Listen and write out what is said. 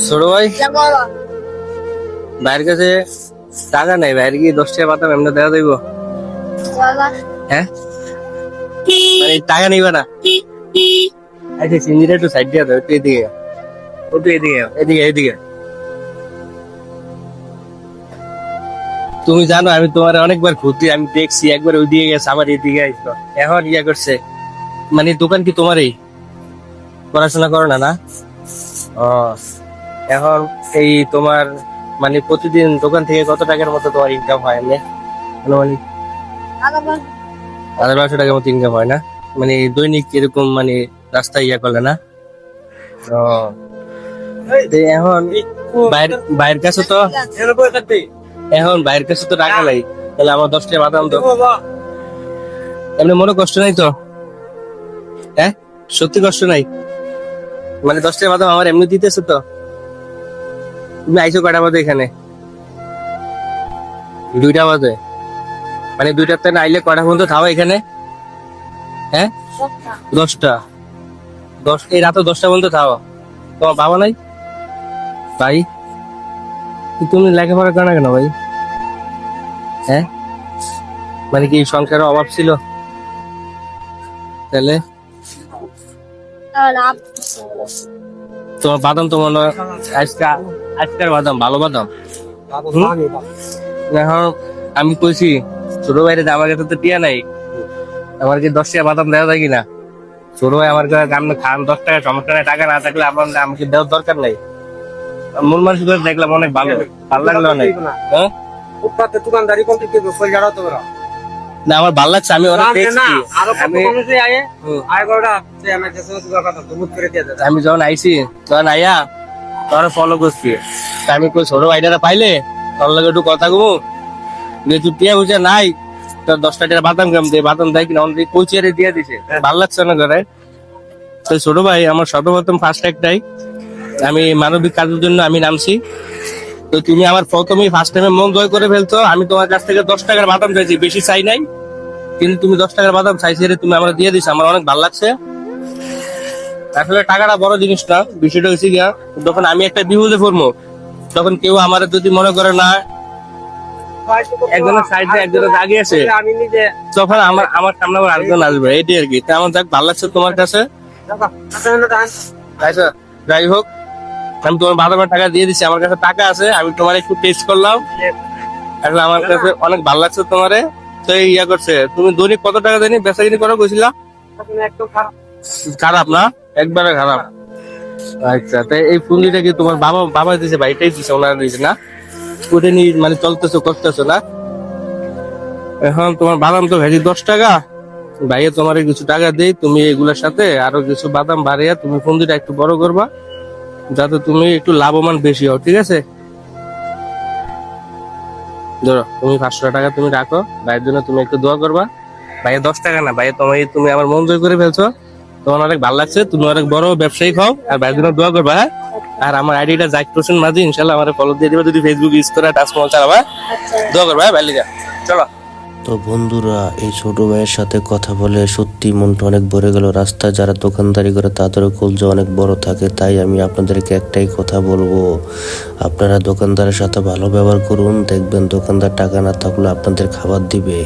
ছোট ভাই ভাইয়ের কাছে টাকা নাই, ভাইয়ের কি 10 টাকা পাতাম এমনি দেওয়া যাইব? হ্যাঁ মানে টাকা নিবা না? আচ্ছা সিঞ্জিটা একটু সাইড দিয়ে দাও, একটু এদিকে একটু এদিকে এদিকে এদিকে। তুমি জানো আমি তোমার অনেকবার ঘুরতে আমি দেখছি, একবার ওই দিকে গেছে আবার এদিকে আসতো, এখন ইয়া করছে। মানে দোকান কি তোমারই? পড়াশোনা করো না না? ও এখন এই তোমার মানে প্রতিদিন দোকান থেকে কত টাকার মতো তোমার ইনকাম হয় এমনি আনুমানিক? 1200 টাকার মতো ইনকাম হয় না? মানে দৈনিক এরকম মানে রাস্তায় ইয়া করলে না? ও তো এখন বাইরের কাছে তো এখন বাইরের কাছে তো টাকা নাই, তাহলে আমার 10 টাকা বাদাম তো এমনি মনে কষ্ট নাই তো? হ্যাঁ সত্যি কষ্ট নাই? মানে 10 টাকা বাদাম আমার এমনি দিতেছে তো? তুমি আইসো কয়টা বাজে এখানে? 2টা বাজে? মানে 2টার থেকে আইলে কয়টা পর্যন্ত থাও এখানে? হ্যাঁ 10টা? এই রাতে 10টা পর্যন্ত থাও? তোমার বাবা নাই ভাই? তুমি লেখাপড়া করো না কেন ভাই? হ্যাঁ মানে কি সংসারের অভাব ছিল তাহলে? তোমার বাদাম তো মনে হয় আজকের বাদাম ভালো বাদাম। এখন আমি কইছি ছোট ভাইরে আমার কাছে তো টিয়া নাই, আমার কি 10 টাকা বাদাম দেওয়া যায় কিনা? ছোট ভাই আমার কাছে আপনি খান 10 টাকা সমস্যা নাই, টাকা না থাকলে আপনার আমাকে দেওয়ার দরকার নাই। মন মানুষ করে দেখলাম অনেক ভালো, ভালো লাগলো অনেক। হ্যাঁ দোকানদারি করতে কি বল জানো তো বড় না আমার ভালো লাগছে, আমি অনেক দেখছি। আমি যখন আইছি তখন আইয়া তোরা ফলো করছি, তা আমি কই ছোট ভাইটারা পাইলে তোর লগে একটু কথা কমু, তুই টিয়া বুঝে নাই তোর 10 টাকা বাদাম কাম দিয়ে বাদাম দেয় কিনা অনেক কচিয়ারে দিয়ে দিছে, ভালো লাগছে না করে। তো ছোট ভাই আমার সর্বপ্রথম ফার্স্ট একটাই আমি মানবিক কাজের জন্য আমি নামছি, তো তুমি আমার প্রথমেই ফার্স্ট টাইমে মন জয় করে ফেলছো। আমি তোমার কাছ থেকে 10 টাকার বাদাম চাইছি, বেশি চাই নাই, কিন্তু তুমি 10 টাকার বাদাম চাইছি তুমি আমার দিয়ে দিছো, আমার অনেক ভালো লাগছে। আসলে টাকাটা বড় জিনিস না, বিষয়টা হচ্ছে গিয়া যখন আমি একটা বিপদে পড়বো তখন কেউ আমার যদি মনে করে না একজনের সাইডে একজনের আগে আছে, তখন আমার সামনে আবার আরেকজন আসবে, এটি আর কি। আমার যাক ভালো লাগছে তোমার কাছে। যাই হোক আমি তোমার বাদামের টাকা দিয়ে দিচ্ছি, আমার কাছে টাকা আছে, আমি তোমার একটু টেস্ট করলাম, আসলে আমার কাছে অনেক ভালো লাগছে তোমারে। তো ইয়া করছে তুমি দৈনিক কত টাকা দেনি বেচা কিনি করো কইছিলা? খারাপ না? একবারে খারাপ? আচ্ছা তাই এই পুঁজিটা কি তোমার বাবা দিয়েছে, ভাইটাই দিছে, ওনারা দিয়েছে না? ওটা নিয়ে মানে চলতেছো করতেছো না? এখন তোমার বাদাম তো ভেজি 10 টাকা, ভাইয়া তোমার কিছু টাকা দেই, তুমি এগুলোর সাথে আরো কিছু বাদাম বাড়িয়া তুমি পুঁজিটা একটু বড় করবা, যাতে তুমি একটু লাভবান বেশি হও, ঠিক আছে? ধরো তুমি 500 টাকা তুমি রাখো, ভাইয়ের জন্য তুমি একটু দোয়া করবা। ভাইয়া 10 টাকা না, ভাইয়া তুমি আমার মন জয় করে ফেলছো, তোমার অনেক ভালো লাগছে, তুমি অনেক বড় ব্যবসায়ী হও, আর ভাইয়ের জন্য দোয়া করবা। হ্যাঁ আর আমার আইডিটা জাকির হোসেন মাঝি, ইনশাল্লাহ আমার ফলো দিয়ে দিবা যদি ফেসবুক ইউজ করে টাচমল চালাবা, দোয়া করবা। হ্যাঁ ভাই চলো। তো বন্ধুরা এই ছোট ভাইয়ের সাথে কথা বলে সত্যি মনটা অনেক ভরে গেল। রাস্তায় যারা দোকানদারি করে তাদেরও কলজা অনেক বড় থাকে, তাই আমি আপনাদেরকে একটাই কথা বলবো, আপনারা দোকানদারের সাথে ভালো ব্যবহার করুন, দেখবেন দোকানদার টাকা না থাকলে আপনাদের খাবার দিবে।